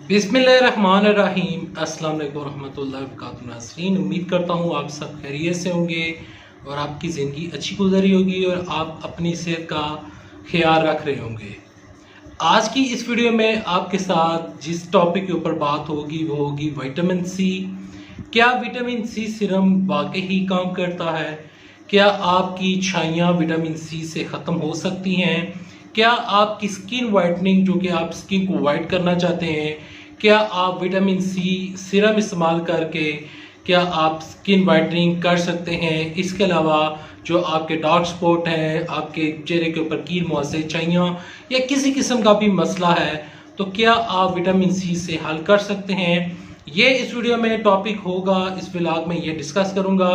बिस्मिल्लाहिर्रहमानिर्रहीम। अस्सलाम वालेकुम रहमतुल्लाहि व बरकातुहू। नाज़रीन, उम्मीद करता हूँ आप सब खैरियत से होंगे और आपकी ज़िंदगी अच्छी गुजरी होगी और आप अपनी सेहत का ख्याल रख रहे होंगे। आज की इस वीडियो में आपके साथ जिस टॉपिक के ऊपर बात होगी वो होगी विटामिन सी। क्या विटामिन सी सीरम वाकई ही काम करता है? क्या आपकी छाइयाँ विटामिन सी से ख़त्म हो सकती हैं? क्या आपकी स्किन वाइटनिंग, जो कि आप स्किन को वाइट करना चाहते हैं, क्या आप विटामिन सी सीरम इस्तेमाल करके क्या आप स्किन वाइटनिंग कर सकते हैं? इसके अलावा जो आपके डार्क स्पॉट हैं, आपके चेहरे के ऊपर कील मुहासे, छाइयाँ या किसी किस्म का भी मसला है, तो क्या आप विटामिन सी से हल कर सकते हैं? ये इस वीडियो में टॉपिक होगा, इस व्लॉग में ये डिस्कस करूंगा।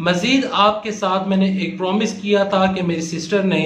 मज़ीद आपके साथ मैंने एक प्रॉमिस किया था कि मेरी सिस्टर ने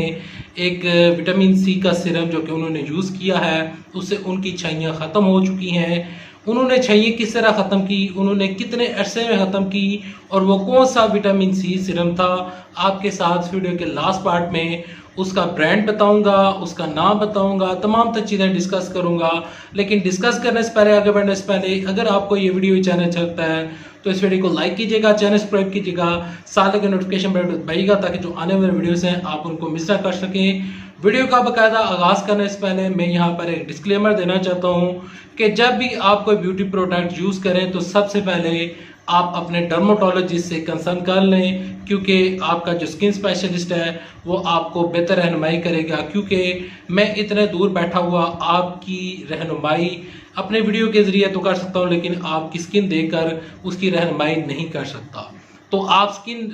एक विटामिन सी का सिरम जो कि उन्होंने यूज़ किया है, उससे उनकी छाइयाँ ख़त्म हो चुकी हैं। उन्होंने छाइयाँ किस तरह ख़त्म की, उन्होंने कितने अरसे में ख़त्म की और वो कौन सा विटामिन सी सिरम था, आपके साथ वीडियो के लास्ट पार्ट में उसका ब्रांड बताऊंगा, उसका नाम बताऊंगा, तमाम तर चीज़ें डिस्कस करूंगा। लेकिन डिस्कस करने से पहले, आगे बढ़ने से पहले, अगर आपको ये वीडियो चैनल अच्छा लगता है तो इस वीडियो को लाइक कीजिएगा, चैनल सब्सक्राइब कीजिएगा, साथ के नोटिफिकेशन बेल दबाइएगा ताकि जो आने वाले वीडियोस हैं आप उनको मिस ना कर सकें। वीडियो का बाकायदा आगाज़ करने से पहले मैं यहाँ पर एक डिस्क्लेमर देना चाहता हूँ कि जब भी आप कोई ब्यूटी प्रोडक्ट यूज़ करें तो सबसे पहले आप अपने डर्माटोलॉजिस्ट से कंसल्ट कर लें, क्योंकि आपका जो स्किन स्पेशलिस्ट है वो आपको बेहतर रहनुमाई करेगा। क्योंकि मैं इतने दूर बैठा हुआ आपकी रहनुमाई अपने वीडियो के ज़रिए तो कर सकता हूँ, लेकिन आपकी स्किन देखकर उसकी रहनुमाई नहीं कर सकता। तो आप स्किन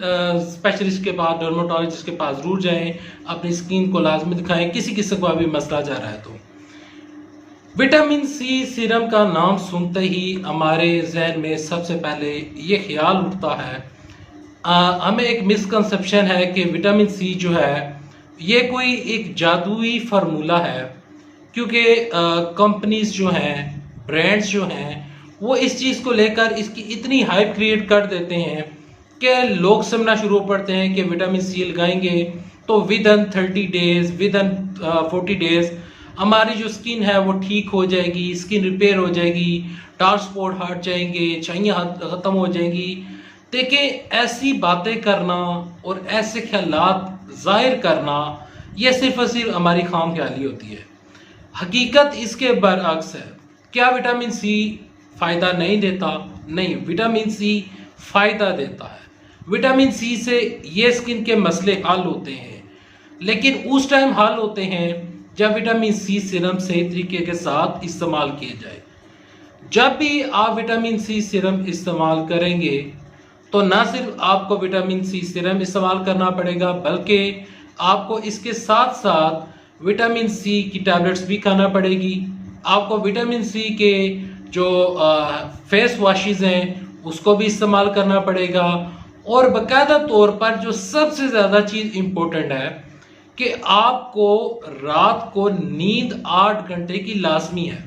स्पेशलिस्ट के पास, डर्माटोलॉजिस्ट के पास ज़रूर जाएं, अपनी स्किन को लाजमी दिखाएं किसी किस्म का भी मसला जा रहा है तो। विटामिन सी सीरम का नाम सुनते ही हमारे जहन में सबसे पहले ये ख्याल उठता है, हमें एक मिसकंसेप्शन है कि विटामिन सी जो है ये कोई एक जादुई फार्मूला है। क्योंकि कंपनीज जो हैं, ब्रांड्स जो हैं, वो इस चीज़ को लेकर इसकी इतनी हाइप क्रिएट कर देते हैं कि लोग समझना शुरू पड़ते हैं कि विटामिन सी लगाएंगे तो with in 30 days, with in 40 days हमारी जो स्किन है वो ठीक हो जाएगी, स्किन रिपेयर हो जाएगी, डार्क स्पॉट हट जाएंगे, छाइयाँ ख़त्म हो जाएंगी। देखिए, ऐसी बातें करना और ऐसे ख्यालात जाहिर करना ये सिर्फ और सिर्फ हमारी खाम ख्याली होती है। हकीकत इसके बरअक्स है। क्या विटामिन सी फ़ायदा नहीं देता? नहीं, विटामिन सी फ़ायदा देता है। विटामिन सी से ये स्किन के मसले हल होते हैं, लेकिन उस टाइम हल होते हैं जब विटामिन सी सीरम सही तरीके के साथ इस्तेमाल किए जाए। जब भी आप विटामिन सी सीरम इस्तेमाल करेंगे तो ना सिर्फ आपको विटामिन सी सीरम इस्तेमाल करना पड़ेगा, बल्कि आपको इसके साथ साथ विटामिन सी की टैबलेट्स भी खाना पड़ेगी। आपको विटामिन सी के जो फेस वॉशेज़ हैं उसको भी इस्तेमाल करना पड़ेगा। और बाकायदा तौर पर जो सबसे ज़्यादा चीज़ इम्पोर्टेंट है कि आपको रात को नींद 8 घंटे की लाजमी है।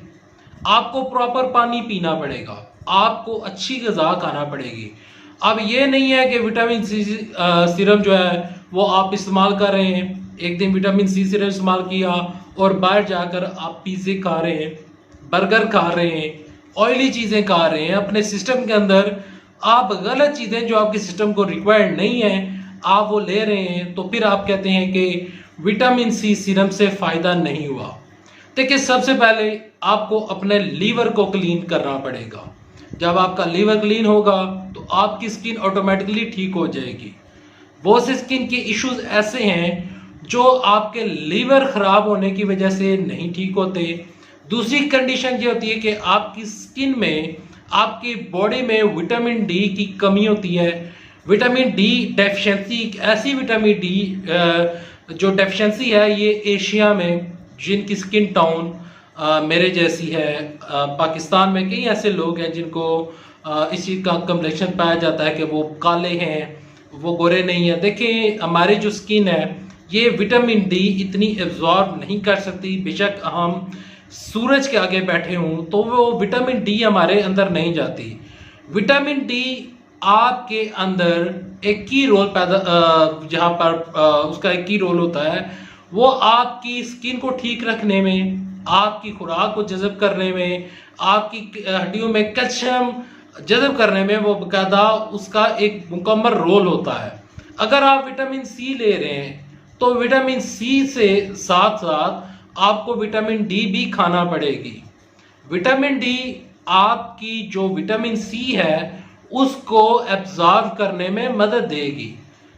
आपको प्रॉपर पानी पीना पड़ेगा, आपको अच्छी ग़िज़ा खाना पड़ेगी। अब ये नहीं है कि विटामिन सी सीरम जो है वो आप इस्तेमाल कर रहे हैं, एक दिन विटामिन सी सीरम इस्तेमाल किया और बाहर जाकर आप पिज़्ज़े खा रहे हैं, बर्गर खा रहे हैं, ऑयली चीज़ें खा रहे हैं, अपने सिस्टम के अंदर आप गलत चीज़ें जो आपके सिस्टम को रिक्वायर्ड नहीं है आप वो ले रहे हैं, तो फिर आप कहते हैं कि विटामिन सी सीरम से फ़ायदा नहीं हुआ। देखिए, सबसे पहले आपको अपने लीवर को क्लीन करना पड़ेगा। जब आपका लीवर क्लीन होगा तो आपकी स्किन ऑटोमेटिकली ठीक हो जाएगी। बहुत से स्किन के इश्यूज ऐसे हैं जो आपके लीवर ख़राब होने की वजह से नहीं ठीक होते। दूसरी कंडीशन ये होती है कि आपकी स्किन में, आपकी बॉडी में विटामिन डी की कमी होती है। विटामिन डी डेफिशिएंसी, एक ऐसी विटामिन डी जो डेफिशिएंसी है ये एशिया में, जिनकी स्किन टोन मेरे जैसी है, पाकिस्तान में कई ऐसे लोग हैं जिनको इस चीज़ का कम्प्लेक्शन पाया जाता है कि वो काले हैं, वो गोरे नहीं है। देखिए, हमारी जो स्किन है ये विटामिन डी इतनी एब्जॉर्ब नहीं कर सकती। बेशक हम सूरज के आगे बैठे हों तो वो विटामिन डी हमारे अंदर नहीं जाती। विटामिन डी आपके अंदर एक की रोल पैदा, जहाँ पर उसका एक की रोल होता है, वो आपकी स्किन को ठीक रखने में, आपकी खुराक को जज़ब करने में, आपकी हड्डियों में कैल्शियम जज़ब करने में वो बाकायदा उसका एक मुकम्मल रोल होता है। अगर आप विटामिन सी ले रहे हैं तो विटामिन सी से साथ साथ आपको विटामिन डी भी खाना पड़ेगी। विटामिन डी आपकी जो विटामिन सी है उसको एब्जॉर्ब करने में मदद देगी।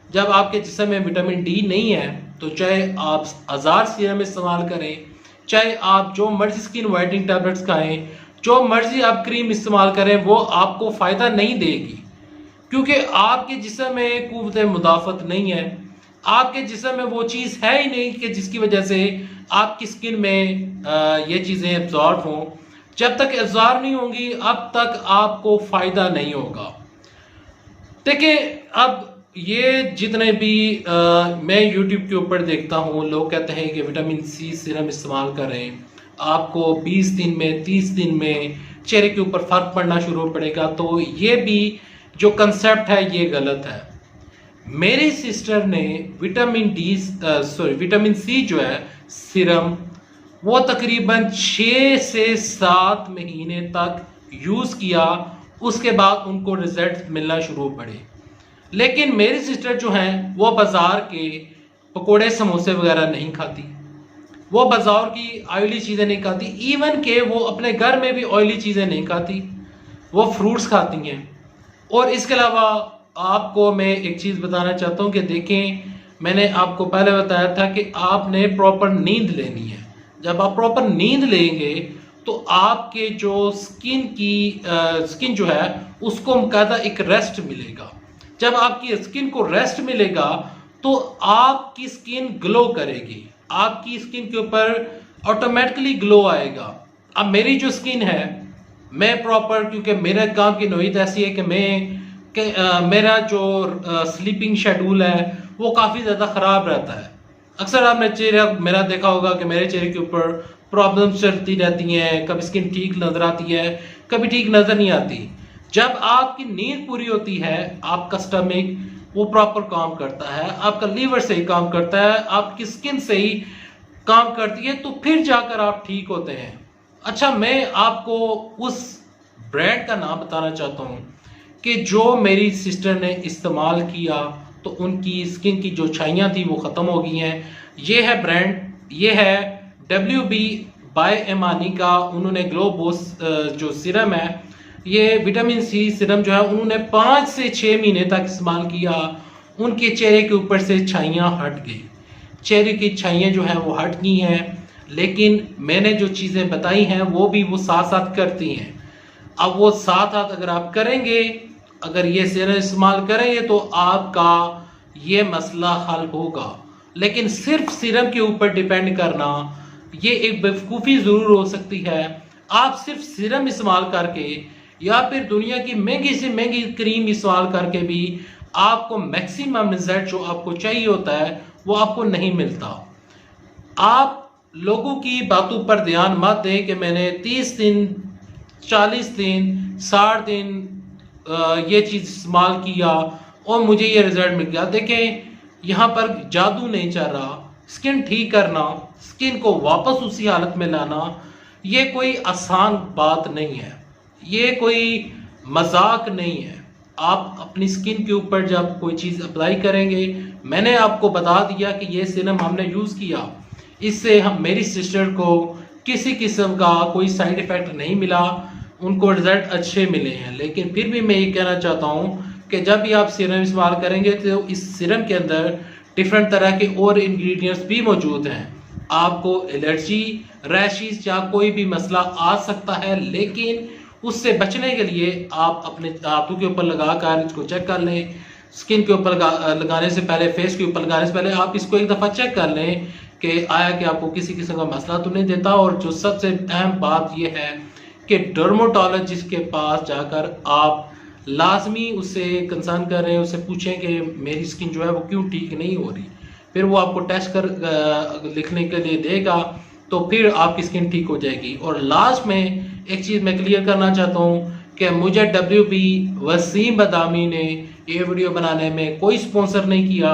जब आपके जिस्म में विटामिन डी नहीं है तो चाहे आप आज़ार सीरम इस्तेमाल करें, चाहे आप जो मर्जी स्किन वाइटनिंग टैबलेट्स खाएं, जो मर्जी आप क्रीम इस्तेमाल करें, वो आपको फ़ायदा नहीं देगी, क्योंकि आपके जिस्म में कुव्वत मुदाफ़त नहीं है। आपके जिस्म में वो चीज़ है ही नहीं कि जिसकी वजह से आपकी स्किन में ये चीज़ें एब्जॉर्ब हों। जब तक एब्जॉर्ब नहीं होंगी अब तक आपको फ़ायदा नहीं होगा। देखिए, अब ये जितने भी मैं YouTube के ऊपर देखता हूँ, लोग कहते हैं कि विटामिन सी सीरम इस्तेमाल करें, आपको 20 दिन में 30 दिन में चेहरे के ऊपर फ़र्क पड़ना शुरू पड़ेगा। तो ये भी जो कंसेप्ट है ये गलत है। मेरी सिस्टर ने विटामिन सी जो है सीरम, वो तकरीबन 6 से 7 महीने तक यूज़ किया, उसके बाद उनको रिजल्ट मिलना शुरू पड़े। लेकिन मेरी सिस्टर जो हैं वो बाज़ार के पकोड़े समोसे वगैरह नहीं खाती, वो बाज़ार की ऑयली चीज़ें नहीं खाती, इवन के वो अपने घर में भी ऑयली चीज़ें नहीं खाती, वो फ्रूट्स खाती हैं। और इसके अलावा आपको मैं एक चीज़ बताना चाहता हूँ कि देखें, मैंने आपको पहले बताया था कि आपने प्रॉपर नींद लेनी है। जब आप प्रॉपर नींद लेंगे तो आपके जो स्किन जो है उसको बाकायदा एक रेस्ट मिलेगा। जब आपकी स्किन को रेस्ट मिलेगा तो आपकी स्किन ग्लो करेगी, आपकी स्किन के ऊपर ऑटोमेटिकली ग्लो आएगा। अब मेरी जो स्किन है, मैं प्रॉपर, क्योंकि मेरे काम की नौयत ऐसी है कि मेरा जो स्लीपिंग शेड्यूल है वो काफ़ी ज़्यादा ख़राब रहता है। अक्सर आपने मेरा देखा होगा कि मेरे चेहरे के ऊपर प्रॉब्लम्स चलती रहती हैं, कभी स्किन ठीक नज़र आती है, कभी ठीक नज़र नहीं आती। जब आपकी नींद पूरी होती है, आपका स्टमक वो प्रॉपर काम करता है, आपका लीवर सही काम करता है, आपकी स्किन सही काम करती है, तो फिर जाकर आप ठीक होते हैं। अच्छा, मैं आपको उस ब्रांड का नाम बताना चाहता हूँ कि जो मेरी सिस्टर ने इस्तेमाल किया तो उनकी स्किन की जो छाइयाँ थी वो ख़त्म हो गई हैं। ये है ब्रांड, ये है WB बाय एमानी का। उन्होंने ग्लो बूस्ट जो सीरम है, ये विटामिन सी सीरम जो है उन्होंने 5 से 6 महीने तक इस्तेमाल किया, उनके चेहरे के ऊपर से छाइयाँ हट गई, चेहरे की छाइयाँ जो हैं वो हट गई हैं। लेकिन मैंने जो चीज़ें बताई हैं वो भी वो साथ साथ करती हैं। अब वो साथ साथ अगर आप करेंगे, अगर ये सीरम इस्तेमाल करेंगे तो आपका ये मसला हल होगा। लेकिन सिर्फ सीरम के ऊपर डिपेंड करना ये एक बेवकूफ़ी ज़रूर हो सकती है। आप सिर्फ सीरम इस्तेमाल करके या फिर दुनिया की महंगी से महंगी क्रीम इस्तेमाल करके भी आपको मैक्सिमम रिजल्ट जो आपको चाहिए होता है वो आपको नहीं मिलता। आप लोगों की बातों पर ध्यान मत दें कि मैंने 30 दिन 40 दिन 60 दिन ये चीज़ इस्तेमाल किया और मुझे ये रिजल्ट मिल गया। देखें, यहाँ पर जादू नहीं चल रहा। स्किन ठीक करना, स्किन को वापस उसी हालत में लाना, ये कोई आसान बात नहीं है, ये कोई मजाक नहीं है। आप अपनी स्किन के ऊपर जब कोई चीज़ अप्लाई करेंगे, मैंने आपको बता दिया कि ये सीरम हमने यूज़ किया, इससे मेरी सिस्टर को किसी किस्म का कोई साइड इफ़ेक्ट नहीं मिला, उनको रिजल्ट अच्छे मिले हैं। लेकिन फिर भी मैं ये कहना चाहता हूँ कि जब भी आप सीरम इस्तेमाल करेंगे तो इस सीरम के अंदर डिफरेंट तरह के और इंग्रेडिएंट्स भी मौजूद हैं। आपको एलर्जी, रैशेस या कोई भी मसला आ सकता है, लेकिन उससे बचने के लिए आप अपने हाथों के ऊपर लगा कर इसको चेक कर लें। स्किन के ऊपर लगाने से पहले, फेस के ऊपर लगाने से पहले आप इसको एक दफ़ा चेक कर लें कि आया कि आपको किसी किस्म का मसला तो नहीं देता। और जो सबसे अहम बात यह है कि डर्मोटोलॉजिस्ट के पास जाकर आप लाजमी उससे कंसर्न कर रहे हैं, उससे पूछें कि मेरी स्किन जो है वो क्यों ठीक नहीं हो रही। फिर वो आपको टेस्ट कर लिखने के लिए देगा, तो फिर आपकी स्किन ठीक हो जाएगी। और लास्ट में एक चीज़ मैं क्लियर करना चाहता हूँ कि मुझे WB वसीम बदामी ने ये वीडियो बनाने में कोई स्पॉन्सर नहीं किया।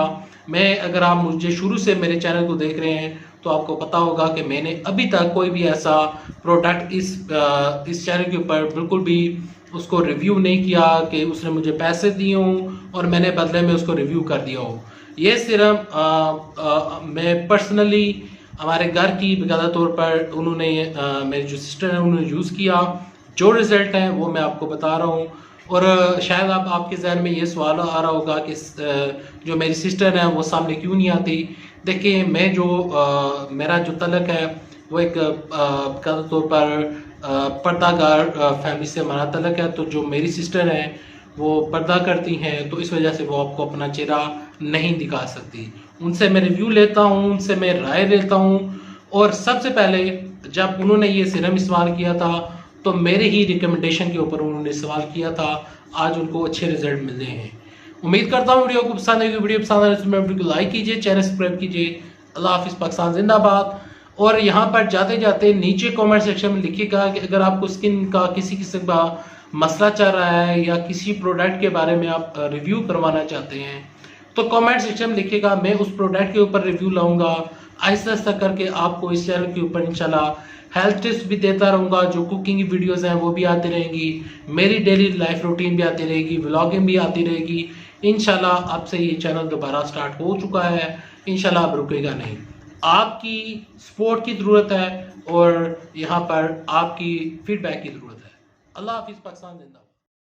मैं, अगर आप मुझे शुरू से मेरे चैनल को देख रहे हैं तो आपको पता होगा कि मैंने अभी तक कोई भी ऐसा प्रोडक्ट इस चैनल के ऊपर बिल्कुल भी उसको रिव्यू नहीं किया कि उसने मुझे पैसे दिए हों और मैंने बदले में उसको रिव्यू कर दिया हो। ये सिर्फ मैं पर्सनली हमारे घर की बकायदा तौर पर उन्होंने मेरी जो सिस्टर है उन्होंने यूज़ किया, जो रिज़ल्ट है वो मैं आपको बता रहा हूँ। और शायद आपके जहन में ये सवाल आ रहा होगा कि जो मेरी सिस्टर है वो सामने क्यों नहीं आती। देखिए मैं मेरा जो तलक है वो एक बकायदा तौर पर पर्दागार फैमिली से हमारा तलक है। तो जो मेरी सिस्टर हैं वो पर्दा करती हैं, तो इस वजह से वो आपको अपना चेहरा नहीं दिखा सकती। उनसे मैं रिव्यू लेता हूँ, उनसे मैं राय लेता हूँ। और सबसे पहले जब उन्होंने ये सीरम इस्तेमाल किया था तो मेरे ही रिकमेंडेशन के ऊपर उन्होंने इस्तेमाल किया था, आज उनको अच्छे रिजल्ट मिले हैं। उम्मीद करता हूँ वीडियो को पसंद आएगी। वीडियो पसंद आने से वीडियो को लाइक कीजिए, चैनल सब्सक्राइब कीजिए। अल्लाह हाफिज़, पाकिस्तान जिंदाबाद। और यहाँ पर जाते जाते नीचे कमेंट सेक्शन में लिखिएगा कि अगर आपको स्किन का किसी किस्म का मसला चल रहा है या किसी प्रोडक्ट के बारे में आप रिव्यू करवाना चाहते हैं तो कमेंट सेक्शन में लिखिएगा, मैं उस प्रोडक्ट के ऊपर रिव्यू लाऊंगा। आहिस्ता आहिस्ता करके आपको इस चैनल के ऊपर इंशाल्लाह हेल्थ टिप्स भी देता रहूँगा, जो कुकिंग की वीडियोस हैं वो भी आती रहेंगी, मेरी डेली लाइफ रूटीन भी आती रहेगी, व्लॉगिंग भी आती रहेगी। इंशाल्लाह अब से ये चैनल दोबारा स्टार्ट हो चुका है, इंशाल्लाह अब रुकेगा नहीं। आपकी सपोर्ट की ज़रूरत है और यहाँ पर आपकी फीडबैक की ज़रूरत है। अल्लाह हाफिज़, पाकिस्तान जिंदाबाद।